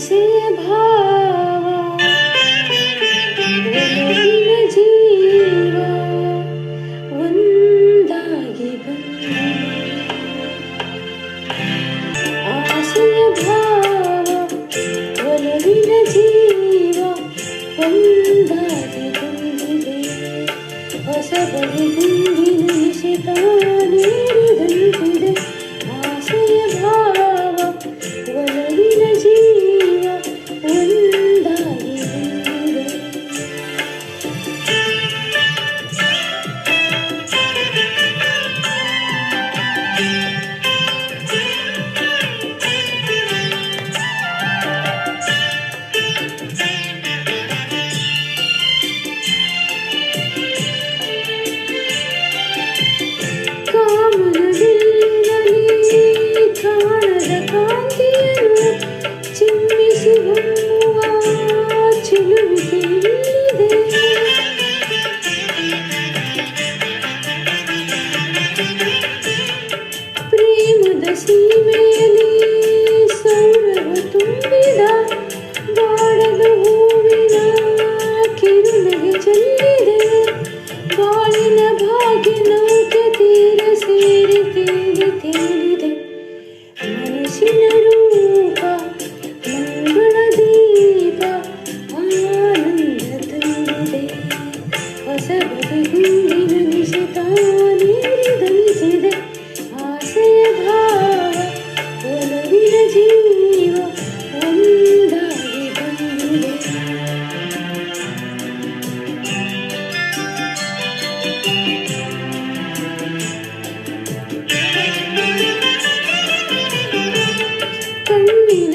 ಆಸೆಯ ಭಾವ ಒಲವಿನ ಜೀವ ಒಂದಾಗಿ ಬಂದಿದೆ. ಆಸೆಯ ಭಾವ ಒಲವಿನ ಜೀವ ಒಂದಾಗಿ ಬಂದಿದೆ. ಹೊಸ ಬಗೆಗುಂದಿನ ನಿಶಿತ ನೀಡಿದಂತಿದೆ. ಆಸೆಯ ಭಾವ ಒಲವಿನ ಜೀವ ಒಂದಾಗಿ ಬಂದಿದೆ. ಕಾಣದ ಕಾಂತಿಯನ್ನು ಚಿಮ್ಮಿಸಿ ಹೊಮ್ಮುವ ಚಿಲುವಿಕೆ ಇಲ್ಲಿದೆ. ಪ್ರೇಮದ ಸೀಮೆಯಲ್ಲಿ ಸೌರವ ತುಂಬಿದ ಬಾಡದ ಹೂವಿನ ಕಿರುನಗೆ ಚೆಲ್ಲಿದೆ. ಬಾಳಿನ ಭಾಗ್ಯ ನೌಕೆ ತೀರ ಸೇರಿ ತೇಲಿ ತೇಲಿದೆ. ಮನಸ್ಸಿನ ರೂಪ ಮಂಗಳ ದೀಪ ಆನಂದ ತುಂಬಿದೆ. ಹೊಸ ಬಗೆಗುಂದಿನ ನಿಶಿತ ನೀಡಿದಂತಿದೆ. ಆಸೆಯ ಭಾವ ಒಲವಿನ ಜೀವ ಒಂದಾಗಿ ಬಂದಿದೆ. ಕಣ್ಣಿನ